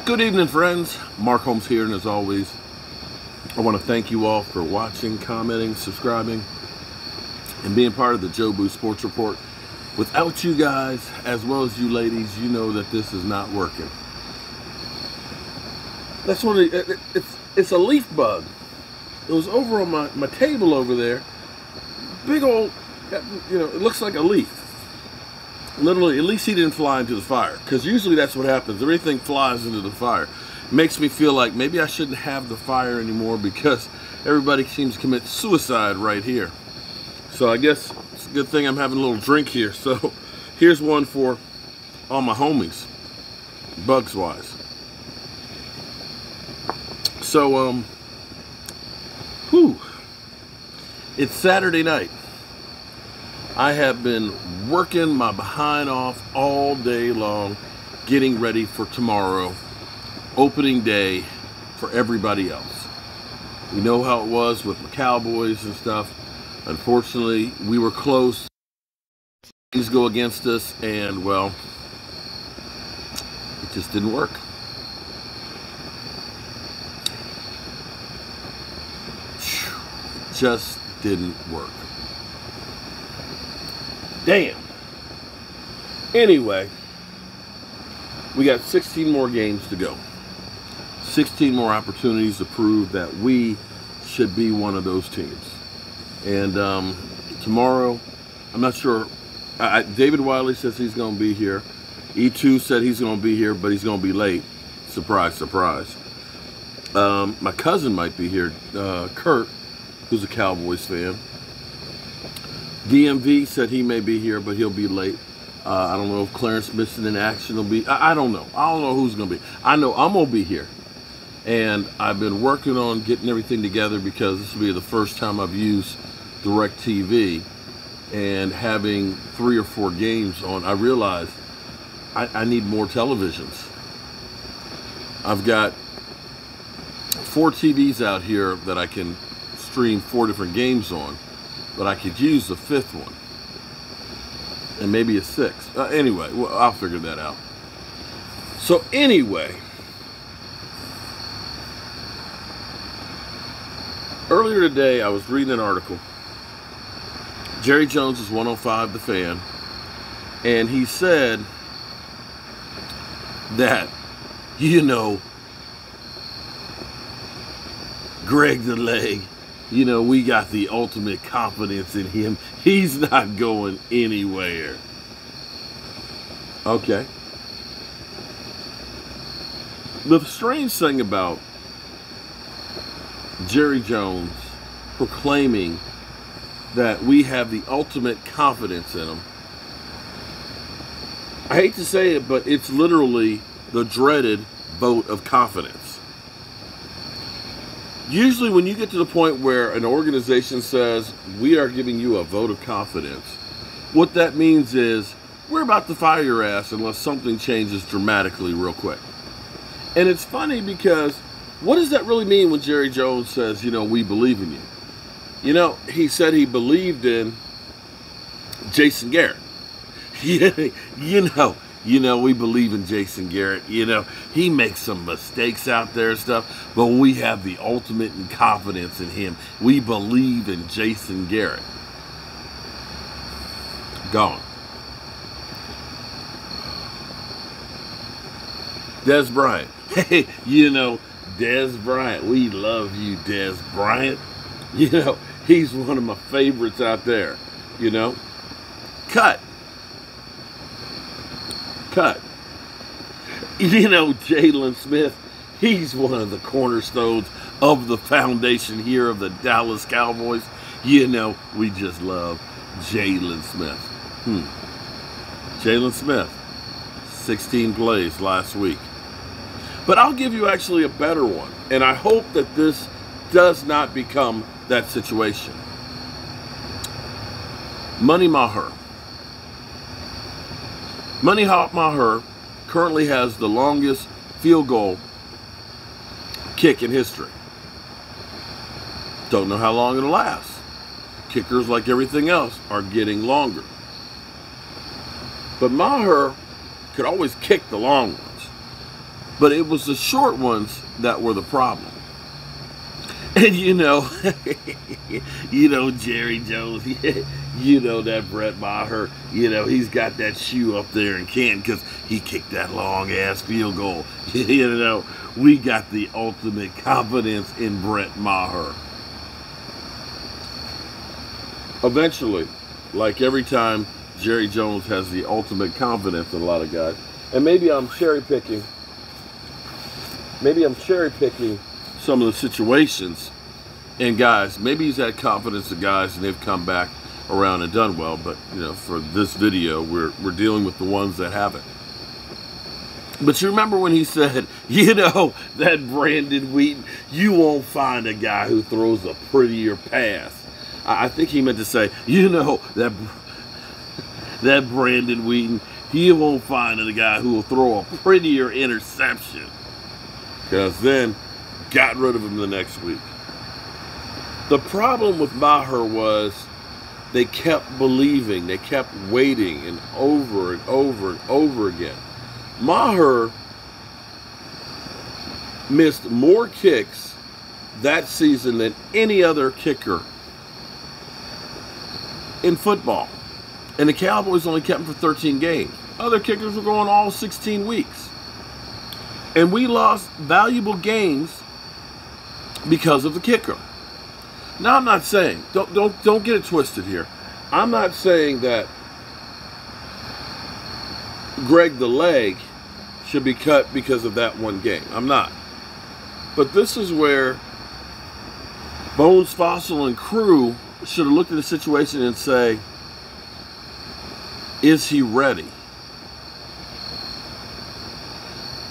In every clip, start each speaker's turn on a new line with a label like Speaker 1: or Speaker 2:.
Speaker 1: Good evening, friends. Mark Holmes here, and as always, I want to thank you all for watching, commenting, subscribing, and being part of the Joe Boo Sports Report. Without you guys, as well as you ladies, you know that this is not working. That's what it's a leaf bug. It was over on my table over there. Big old, it looks like a leaf. Literally, at least he didn't fly into the fire, because usually that's what happens. Everything flies into the fire. It makes me feel like maybe I shouldn't have the fire anymore because everybody seems to commit suicide right here. So I guess it's a good thing I'm having a little drink here. So here's one for all my homies, bugs wise. So, it's Saturday night. I have been working my behind off all day long, getting ready for tomorrow, opening day for everybody else. You know how it was with the Cowboys and stuff. Unfortunately, we were close. Things go against us, and well, it just didn't work. Just didn't work. Damn. Anyway, we got 16 more games to go. 16 more opportunities to prove that we should be one of those teams. And tomorrow, I'm not sure. David Wiley says he's going to be here. E2 said he's going to be here, but he's going to be late. Surprise, surprise. My cousin might be here, Kurt, who's a Cowboys fan. DMV said he may be here, but he'll be late. I don't know if Clarence Missing in Action will be. I don't know. I don't know who's going to be. I know I'm going to be here. And I've been working on getting everything together because this will be the first time I've used DirecTV, and having 3 or 4 games on, I realized I need more televisions. I've got 4 TVs out here that I can stream 4 different games on, but I could use the 5th one, and maybe a 6th. Anyway, well, I'll figure that out. So anyway, earlier today I was reading an article. Jerry Jones is 105 The Fan, and he said that, Greg Zuerlein, we got the ultimate confidence in him. He's not going anywhere. Okay. The strange thing about Jerry Jones proclaiming that we have the ultimate confidence in him, I hate to say it, but it's literally the dreaded vote of confidence. Usually when you get to the point where an organization says, we are giving you a vote of confidence, what that means is, we're about to fire your ass unless something changes dramatically real quick. And it's funny because, what does that really mean when Jerry Jones says, we believe in you? He said he believed in Jason Garrett. We believe in Jason Garrett. He makes some mistakes out there and stuff, but we have the ultimate in confidence in him. We believe in Jason Garrett. Gone. Des Bryant. Hey, Des Bryant. We love you, Des Bryant. He's one of my favorites out there. Cut. Jalen Smith, he's one of the cornerstones of the foundation here of the Dallas Cowboys. We just love Jalen Smith. Jalen Smith, 16 plays last week. But I'll give you actually a better one, and I hope that this does not become that situation. Money Maher. Money Maher currently has the longest field goal kick in history. Don't know how long it'll last. Kickers, like everything else, are getting longer. But Maher could always kick the long ones. But it was the short ones that were the problem. And Jerry Jones, that Brett Maher, he's got that shoe up there in Canton because he kicked that long ass field goal. We got the ultimate confidence in Brett Maher. Eventually, like every time, Jerry Jones has the ultimate confidence in a lot of guys. And maybe I'm cherry picking some of the situations and guys. Maybe he's had confidence in guys and they've come back around and done well. But for this video, we're dealing with the ones that haven't. But you remember when he said, that Brandon Wheaton, you won't find a guy who throws a prettier pass. I think he meant to say, that Brandon Wheaton, he won't find a guy who will throw a prettier interception. Because then got rid of him the next week. The problem with Maher was they kept believing, they kept waiting, and over and over and over again. Maher missed more kicks that season than any other kicker in football. And the Cowboys only kept him for 13 games. Other kickers were going all 16 weeks. And we lost valuable games because of the kicker. Now, I'm not saying, don't get it twisted here. I'm not saying that Greg the Leg should be cut because of that one game. I'm not. But this is where Bones, Fossil, and crew should have looked at the situation and say, is he ready?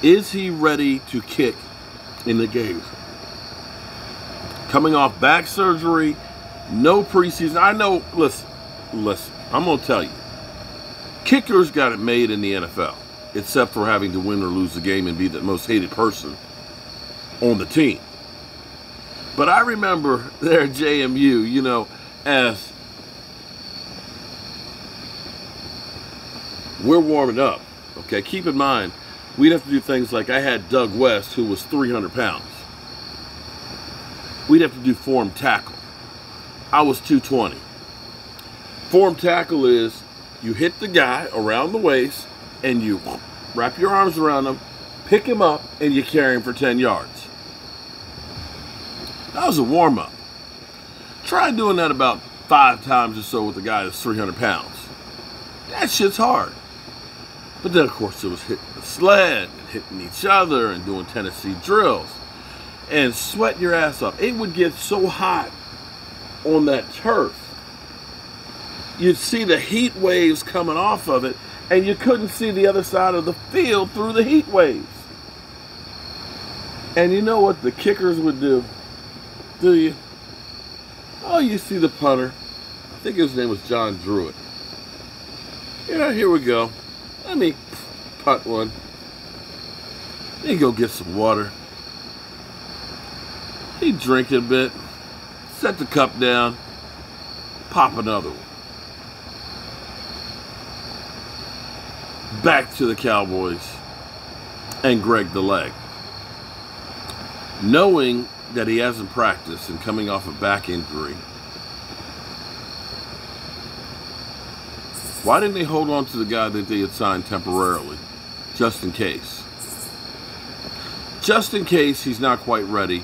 Speaker 1: Is he ready to kick in the game? Coming off back surgery, no preseason. I know, listen, I'm going to tell you. Kickers got it made in the NFL, except for having to win or lose the game and be the most hated person on the team. But I remember there at JMU, as we're warming up, okay, keep in mind, we'd have to do things like I had Doug West, who was 300 pounds. We'd have to do form tackle. I was 220. Form tackle is you hit the guy around the waist and you wrap your arms around him, pick him up, and you carry him for 10 yards. That was a warm-up. Try doing that about 5 times or so with a guy that's 300 pounds. That shit's hard. But then, of course, it was hitting the sled and hitting each other and doing Tennessee drills and sweating your ass off. It would get so hot on that turf. You'd see the heat waves coming off of it, and you couldn't see the other side of the field through the heat waves. And you know what the kickers would do? Do you? Oh, you see the punter. I think his name was John Druitt. Here we go. Let me punt one. Then go get some water. He'd drink a bit, set the cup down, pop another one. Back to the Cowboys and Greg the Leg. Knowing that he hasn't practiced and coming off a back injury, why didn't they hold on to the guy that they had signed temporarily, just in case? Just in case he's not quite ready.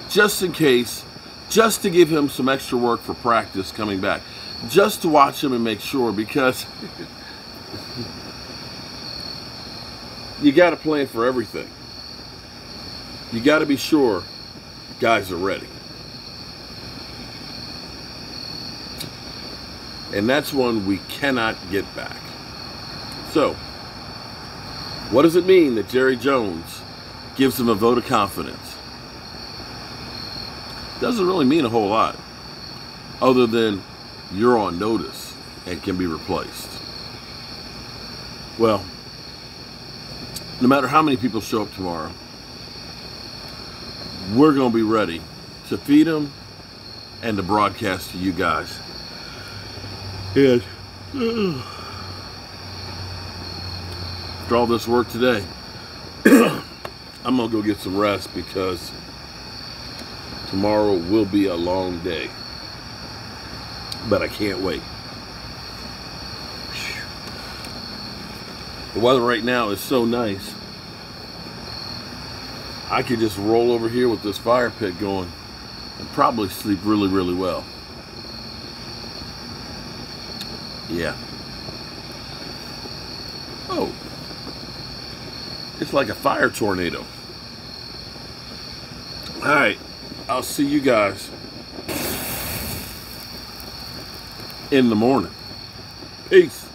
Speaker 1: Just in case, just to give him some extra work for practice coming back. Just to watch him and make sure, because you got to plan for everything. You got to be sure guys are ready. And that's one we cannot get back. So, what does it mean that Jerry Jones gives him a vote of confidence? Doesn't really mean a whole lot, other than you're on notice and can be replaced. Well, no matter how many people show up tomorrow, we're going to be ready to feed them and to broadcast to you guys. And after all this work today, I'm gonna go get some rest because tomorrow will be a long day. But I can't wait. The weather right now is so nice. I could just roll over here with this fire pit going and probably sleep really, really well. Yeah. Oh. It's like a fire tornado. All right. I'll see you guys in the morning. Peace.